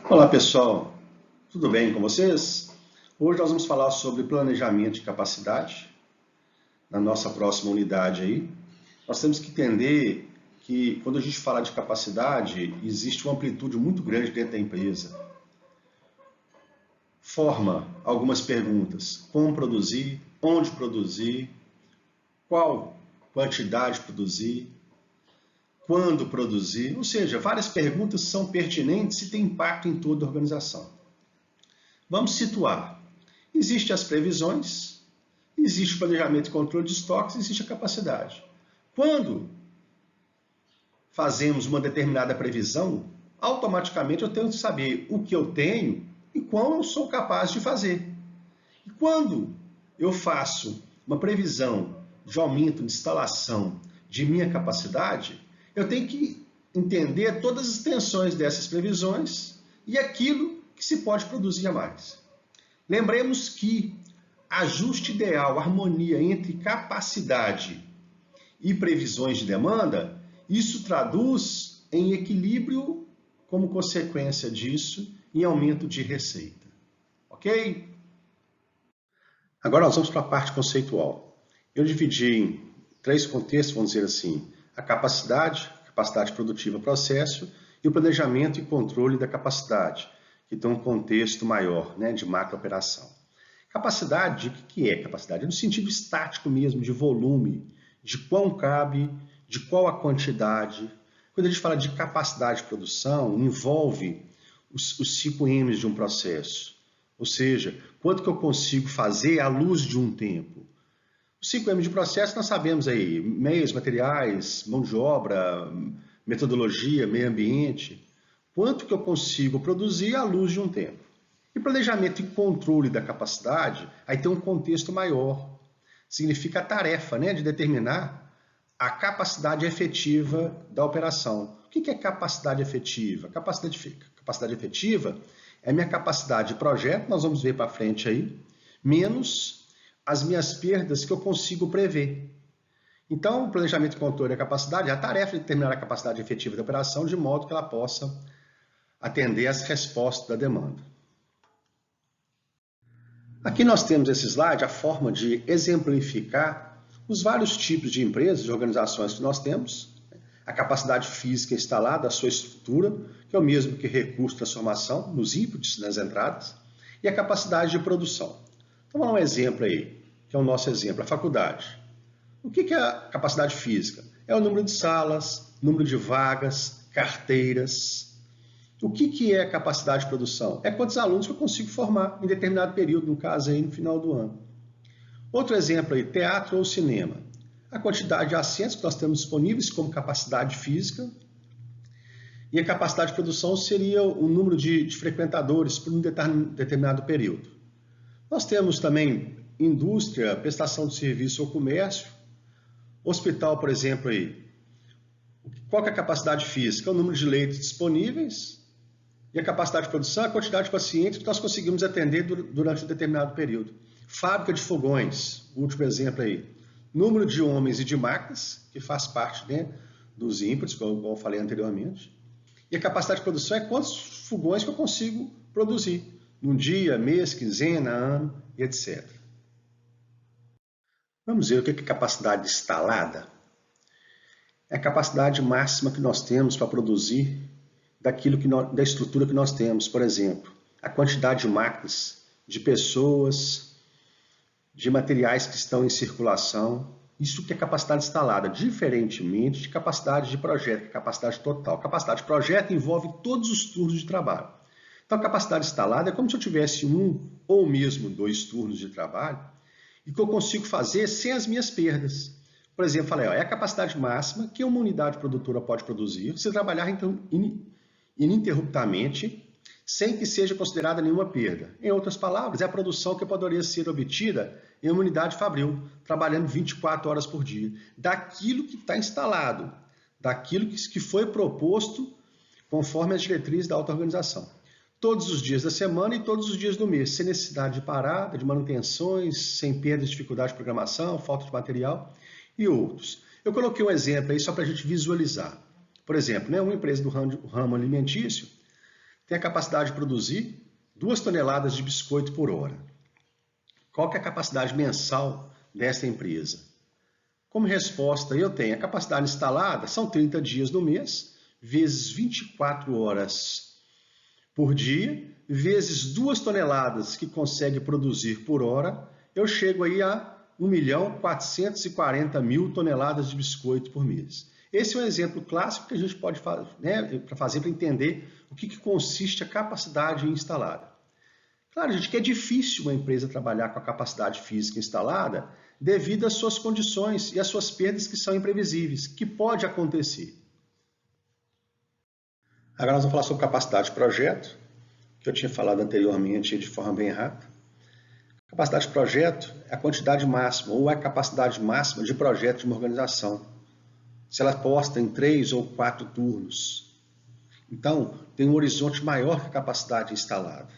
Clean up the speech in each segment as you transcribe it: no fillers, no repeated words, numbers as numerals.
Olá pessoal, tudo bem com vocês? Hoje nós vamos falar sobre planejamento de capacidade. Na nossa próxima unidade aí, nós temos que entender que quando a gente fala de capacidade, existe uma amplitude muito grande dentro da empresa. Forma algumas perguntas: como produzir, onde produzir, qual quantidade produzir, quando produzir, ou seja, várias perguntas são pertinentes e têm impacto em toda a organização. Vamos situar. Existem as previsões, existe o planejamento e controle de estoques, existe a capacidade. Quando fazemos uma determinada previsão, automaticamente eu tenho que saber o que eu tenho e quão eu sou capaz de fazer. E quando eu faço uma previsão de aumento de instalação de minha capacidade, eu tenho que entender todas as tensões dessas previsões e aquilo que se pode produzir a mais. Lembremos que ajuste ideal, harmonia entre capacidade e previsões de demanda, isso traduz em equilíbrio como consequência disso em aumento de receita. Ok? Agora nós vamos para a parte conceitual. Eu dividi em três contextos, vamos dizer assim, a capacidade produtiva processo e o planejamento e controle da capacidade, que tem um contexto maior, né, de macro-operação. Capacidade, o que é capacidade? No sentido estático mesmo, de volume, de quão cabe, de qual a quantidade. Quando a gente fala de capacidade de produção, envolve os 5 M's de um processo. Ou seja, quanto que eu consigo fazer à luz de um tempo. Os 5 M's de processo nós sabemos aí, meios, materiais, mão de obra, metodologia, meio ambiente. Quanto que eu consigo produzir à luz de um tempo. E planejamento e controle da capacidade, aí tem um contexto maior. Significa a tarefa, né, de determinar a capacidade efetiva da operação. O que é capacidade efetiva? Capacidade efetiva é a minha capacidade de projeto, nós vamos ver para frente aí, menos as minhas perdas que eu consigo prever. Então, o planejamento e controle da capacidade é a tarefa de determinar a capacidade efetiva da operação de modo que ela possa atender às respostas da demanda. Aqui nós temos esse slide, a forma de exemplificar os vários tipos de empresas e organizações que nós temos, a capacidade física instalada, a sua estrutura, que é o mesmo que recurso de transformação, nos inputs, nas entradas, e a capacidade de produção. Então, vamos dar um exemplo aí, que é o nosso exemplo, a faculdade. O que é a capacidade física? É o número de salas, número de vagas, carteiras. O que é capacidade de produção? É quantos alunos que eu consigo formar em determinado período, no caso aí no final do ano. Outro exemplo aí, teatro ou cinema. A quantidade de assentos que nós temos disponíveis como capacidade física. E a capacidade de produção seria o número de frequentadores por um determinado período. Nós temos também indústria, prestação de serviço ou comércio. Hospital, por exemplo, aí. Qual que é a capacidade física? É o número de leitos disponíveis. E a capacidade de produção é a quantidade de pacientes que nós conseguimos atender durante um determinado período. Fábrica de fogões, último exemplo aí. Número de homens e de máquinas, que faz parte, né, dos inputs, como eu falei anteriormente. E a capacidade de produção é quantos fogões que eu consigo produzir, num dia, mês, quinzena, ano, e etc. Vamos ver o que é capacidade instalada. É a capacidade máxima que nós temos para produzir da estrutura que nós temos. Por exemplo, a quantidade de máquinas, de pessoas, de materiais que estão em circulação. Isso que é capacidade instalada, diferentemente de capacidade de projeto, que é capacidade total. Capacidade de projeto envolve todos os turnos de trabalho. Então, a capacidade instalada é como se eu tivesse um ou mesmo 2 turnos de trabalho e que eu consigo fazer sem as minhas perdas. Por exemplo, falei, é a capacidade máxima que uma unidade produtora pode produzir se trabalhar então, ininterruptamente, sem que seja considerada nenhuma perda. Em outras palavras, é a produção que poderia ser obtida em uma unidade fabril, trabalhando 24 horas por dia, daquilo que está instalado, daquilo que foi proposto conforme as diretrizes da auto-organização. Todos os dias da semana e todos os dias do mês, sem necessidade de parada, de manutenções, sem perda de dificuldade de programação, falta de material e outros. Eu coloquei um exemplo aí só para a gente visualizar. Por exemplo, uma empresa do ramo alimentício tem a capacidade de produzir 2 toneladas de biscoito por hora. Qual que é a capacidade mensal desta empresa? Como resposta, eu tenho a capacidade instalada, são 30 dias no mês, vezes 24 horas por dia, vezes 2 toneladas que consegue produzir por hora, eu chego aí a 1.440.000 toneladas de biscoito por mês. Esse é um exemplo clássico que a gente pode fazer, né, para entender o que consiste a capacidade instalada. Claro, gente, que é difícil uma empresa trabalhar com a capacidade física instalada devido às suas condições e às suas perdas que são imprevisíveis, que pode acontecer. Agora nós vamos falar sobre capacidade de projeto, que eu tinha falado anteriormente de forma bem rápida. Capacidade de projeto é a quantidade máxima ou a capacidade máxima de projeto de uma organização. Se ela posta em 3 ou 4 turnos. Então, tem um horizonte maior que a capacidade instalada.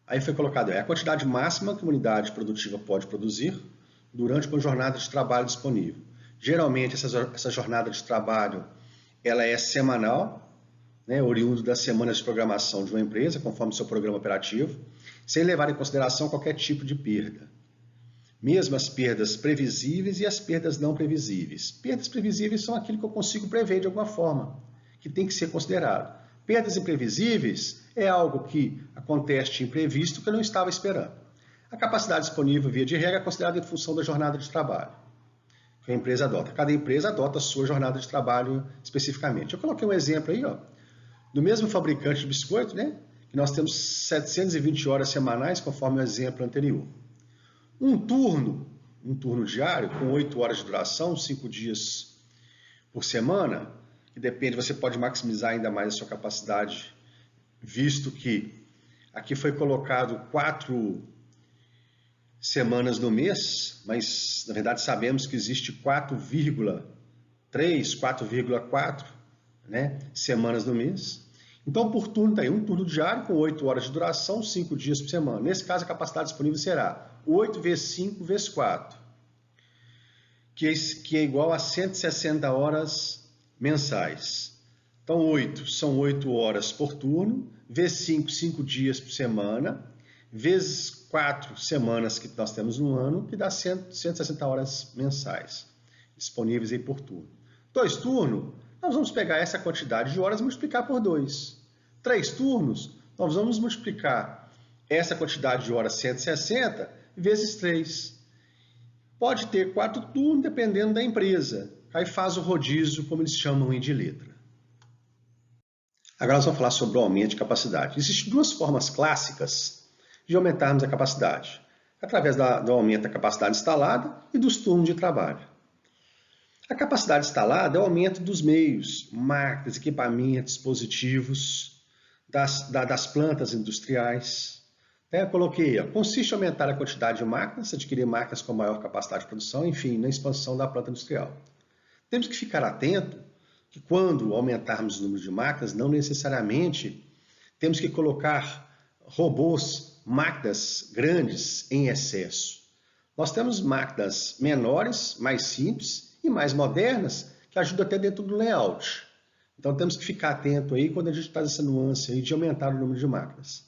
Aí foi colocado, a quantidade máxima que uma unidade produtiva pode produzir durante uma jornada de trabalho disponível. Geralmente, essa jornada de trabalho ela é semanal, né, oriundo das semanas de programação de uma empresa, conforme seu programa operativo, sem levar em consideração qualquer tipo de perda. Mesmo as perdas previsíveis e as perdas não previsíveis. Perdas previsíveis são aquilo que eu consigo prever de alguma forma, que tem que ser considerado. Perdas imprevisíveis é algo que acontece de imprevisto que eu não estava esperando. A capacidade disponível, via de regra, é considerada em função da jornada de trabalho que a empresa adota. Cada empresa adota a sua jornada de trabalho especificamente. Eu coloquei um exemplo aí, ó, do mesmo fabricante de biscoito, né, que nós temos 720 horas semanais, conforme o exemplo anterior. Um turno diário, com 8 horas de duração, 5 dias por semana, que depende, você pode maximizar ainda mais a sua capacidade, visto que aqui foi colocado 4 semanas no mês, mas na verdade sabemos que existe 4,3, 4,4, né, semanas no mês. Então, por turno, está aí um turno diário com 8 horas de duração, 5 dias por semana. Nesse caso, a capacidade disponível será 8 vezes 5 vezes 4, que é igual a 160 horas mensais. Então, 8 são 8 horas por turno, vezes 5, 5 dias por semana, vezes 4 semanas que nós temos no ano, que dá 160 horas mensais, disponíveis aí por turno. 2 turnos, nós vamos pegar essa quantidade de horas e multiplicar por 2. 3 turnos, nós vamos multiplicar essa quantidade de horas 160 vezes 3. Pode ter 4 turnos, dependendo da empresa. Aí faz o rodízio, como eles chamam aí de letra. Agora nós vamos falar sobre o aumento de capacidade. Existem 2 formas clássicas de aumentarmos a capacidade. Através do aumento da capacidade instalada e dos turnos de trabalho. A capacidade instalada é o aumento dos meios, máquinas, equipamentos, dispositivos, das plantas industriais. Eu coloquei, consiste em aumentar a quantidade de máquinas, adquirir máquinas com maior capacidade de produção, enfim, na expansão da planta industrial. Temos que ficar atento que quando aumentarmos o número de máquinas, não necessariamente temos que colocar robôs, máquinas grandes em excesso. Nós temos máquinas menores, mais simples e mais modernas, que ajudam até dentro do layout. Então temos que ficar atento aí quando a gente faz essa nuance aí de aumentar o número de máquinas.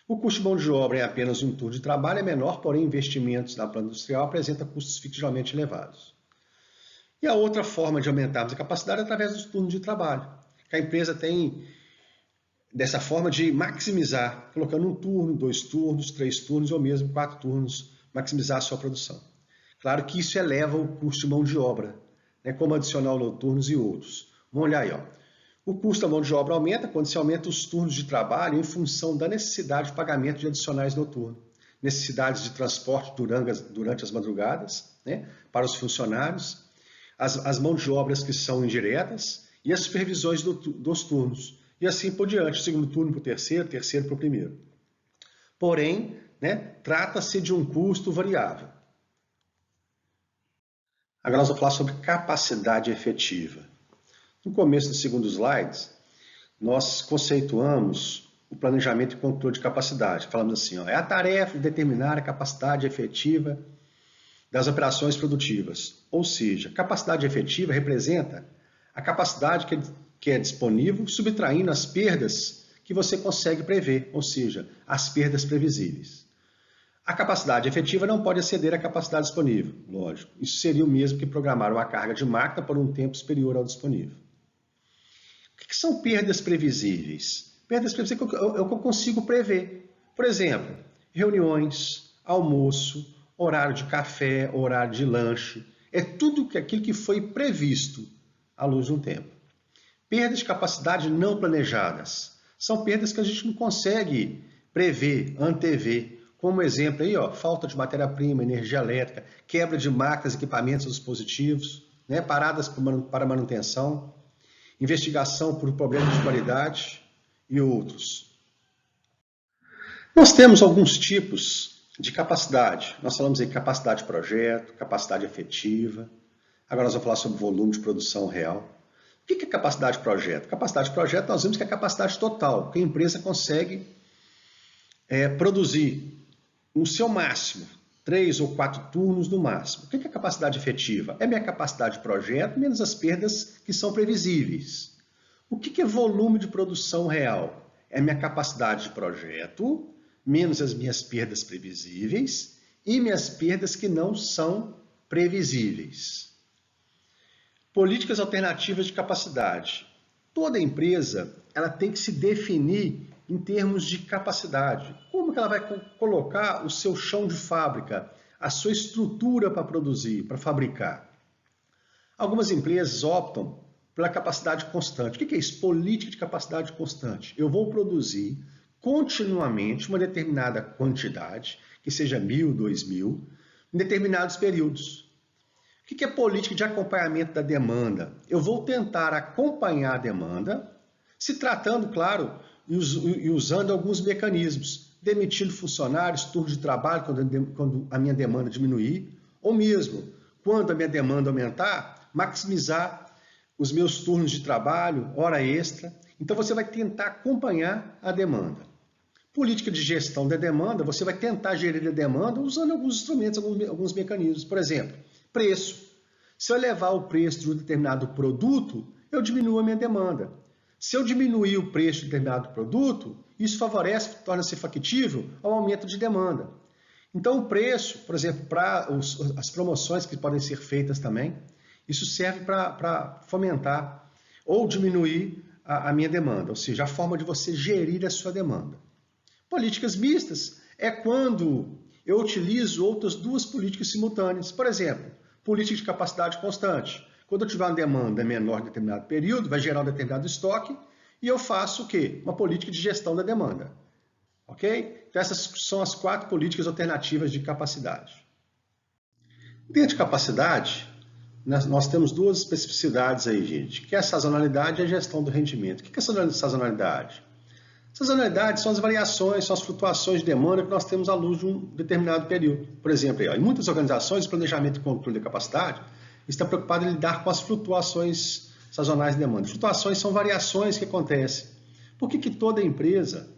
O custo de mão de obra em apenas um turno de trabalho é menor, porém investimentos na planta industrial apresentam custos fixos geralmente elevados. E a outra forma de aumentarmos a capacidade é através dos turnos de trabalho, que a empresa tem dessa forma de maximizar, colocando um turno, 2 turnos, 3 turnos ou mesmo 4 turnos, maximizar a sua produção. Claro que isso eleva o custo de mão de obra, né, como adicional noturnos e outros. Vamos olhar aí, ó. O custo da mão de obra aumenta quando se aumenta os turnos de trabalho em função da necessidade de pagamento de adicionais noturnos, necessidades de transporte durante as madrugadas, né, para os funcionários, as mãos de obras que são indiretas e as supervisões dos turnos, e assim por diante, segundo turno para o terceiro para o primeiro. Porém, né, trata-se de um custo variável. Agora nós vamos falar sobre capacidade efetiva. No começo do segundo slide, nós conceituamos o planejamento e controle de capacidade. Falamos assim, ó, é a tarefa de determinar a capacidade efetiva das operações produtivas. Ou seja, capacidade efetiva representa a capacidade que é disponível, subtraindo as perdas que você consegue prever, ou seja, as perdas previsíveis. A capacidade efetiva não pode exceder a capacidade disponível, lógico. Isso seria o mesmo que programar uma carga de máquina por um tempo superior ao disponível. O que são perdas previsíveis? Perdas previsíveis é o que eu consigo prever. Por exemplo, reuniões, almoço, horário de café, horário de lanche. É tudo aquilo que foi previsto à luz de um tempo. Perdas de capacidade não planejadas. São perdas que a gente não consegue prever, antever. Como exemplo aí, falta de matéria-prima, energia elétrica, quebra de máquinas, equipamentos, dispositivos, paradas para manutenção, investigação por problemas de qualidade e outros. Nós temos alguns tipos de capacidade. Nós falamos aí capacidade de projeto, capacidade efetiva. Agora nós vamos falar sobre volume de produção real. O que é capacidade de projeto? Capacidade de projeto nós vimos que é a capacidade total, que a empresa consegue produzir no seu máximo, 3 ou 4 turnos no máximo. O que é capacidade efetiva? É minha capacidade de projeto menos as perdas que são previsíveis. O que é volume de produção real? É minha capacidade de projeto menos as minhas perdas previsíveis e minhas perdas que não são previsíveis. Políticas alternativas de capacidade. Toda empresa ela tem que se definir em termos de capacidade. Como que ela vai colocar o seu chão de fábrica, a sua estrutura para produzir, para fabricar? Algumas empresas optam pela capacidade constante. O que é isso? Política de capacidade constante. Eu vou produzir continuamente uma determinada quantidade, que seja 1.000, 2.000, em determinados períodos. O que é política de acompanhamento da demanda? Eu vou tentar acompanhar a demanda, se tratando, claro, e usando alguns mecanismos, demitindo funcionários, turno de trabalho quando a minha demanda diminuir, ou mesmo, quando a minha demanda aumentar, maximizar os meus turnos de trabalho, hora extra. Então você vai tentar acompanhar a demanda. Política de gestão da demanda, você vai tentar gerir a demanda usando alguns instrumentos, alguns mecanismos. Por exemplo, preço. Se eu elevar o preço de um determinado produto, eu diminuo a minha demanda. Se eu diminuir o preço de determinado produto, isso favorece, torna-se factível ao aumento de demanda. Então o preço, por exemplo, para as promoções que podem ser feitas também, isso serve para fomentar ou diminuir a minha demanda, ou seja, a forma de você gerir a sua demanda. Políticas mistas é quando eu utilizo outras duas políticas simultâneas. Por exemplo, política de capacidade constante. Quando eu tiver uma demanda menor em determinado período, vai gerar um determinado estoque e eu faço o quê? Uma política de gestão da demanda. Ok? Então essas são as 4 políticas alternativas de capacidade. Dentro de capacidade, nós temos 2 especificidades aí, gente, que é a sazonalidade e a gestão do rendimento. O que é sazonalidade? Sazonalidade são as variações, são as flutuações de demanda que nós temos à luz de um determinado período. Por exemplo, em muitas organizações, o planejamento e controle da capacidade está preocupado em lidar com as flutuações sazonais de demanda. Flutuações são variações que acontecem. Por que toda empresa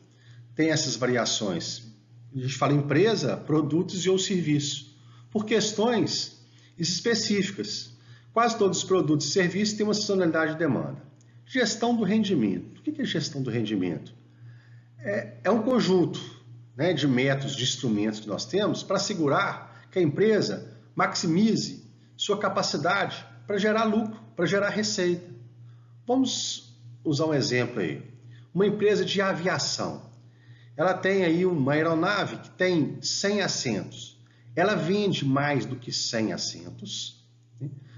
tem essas variações? A gente fala empresa, produtos e ou serviços. Por questões específicas. Quase todos os produtos e serviços têm uma sazonalidade de demanda. Gestão do rendimento. O que é gestão do rendimento? É um conjunto de métodos, de instrumentos que nós temos para assegurar que a empresa maximize sua capacidade para gerar lucro, para gerar receita. Vamos usar um exemplo aí. Uma empresa de aviação. Ela tem aí uma aeronave que tem 100 assentos. Ela vende mais do que 100 assentos,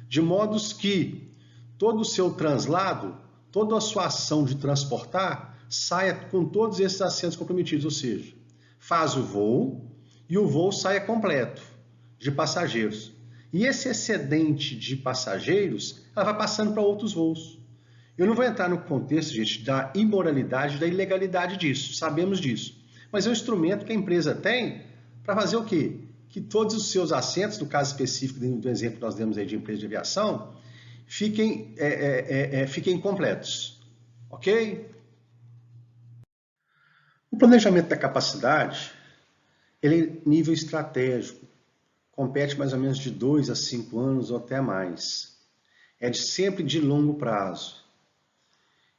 de modo que todo o seu translado, toda a sua ação de transportar, saia com todos esses assentos comprometidos, ou seja, faz o voo e o voo saia completo de passageiros. E esse excedente de passageiros, ela vai passando para outros voos. Eu não vou entrar no contexto, gente, da imoralidade, da ilegalidade disso, sabemos disso. Mas é um instrumento que a empresa tem para fazer o quê? Que todos os seus assentos, no caso específico do exemplo que nós demos aí de empresa de aviação, fiquem completos. Ok? O planejamento da capacidade, ele é nível estratégico, compete mais ou menos de 2 a 5 anos ou até mais. É sempre de longo prazo.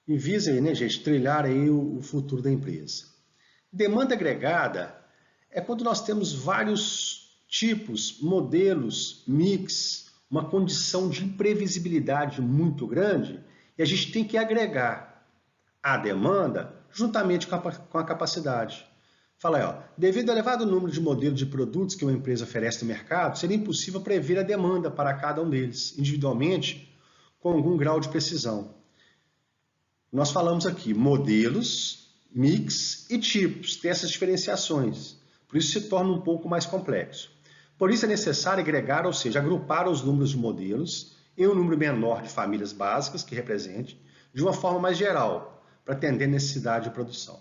e visa aí, né, gente, trilhar aí o futuro da empresa. Demanda agregada é quando nós temos vários tipos, modelos, mix, uma condição de imprevisibilidade muito grande e a gente tem que agregar a demanda juntamente com a capacidade. Fala aí, ó, devido ao elevado número de modelos de produtos que uma empresa oferece no mercado, seria impossível prever a demanda para cada um deles, individualmente, com algum grau de precisão. Nós falamos aqui modelos, mix e tipos, tem essas diferenciações. Por isso se torna um pouco mais complexo. Por isso é necessário agregar, ou seja, agrupar os números de modelos em um número menor de famílias básicas que represente, de uma forma mais geral, para atender a necessidade de produção.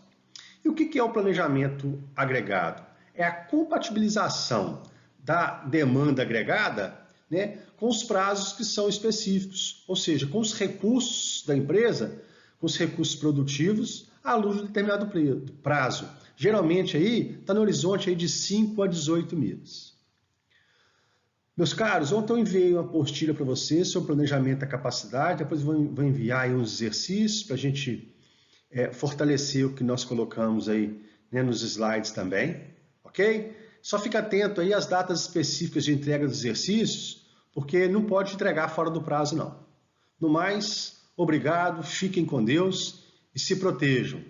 E o que é o planejamento agregado? É a compatibilização da demanda agregada, né, com os prazos que são específicos, ou seja, com os recursos da empresa, com os recursos produtivos, à luz de um determinado prazo. Geralmente aí está no horizonte aí de 5 a 18 meses. Meus caros, ontem eu enviei uma apostila para vocês sobre planejamento da capacidade, depois vou enviar aí uns exercícios para a gente fortalecer o que nós colocamos aí, né, nos slides também, ok? Só fica atento aí às datas específicas de entrega dos exercícios, porque não pode entregar fora do prazo não. No mais, obrigado, fiquem com Deus e se protejam.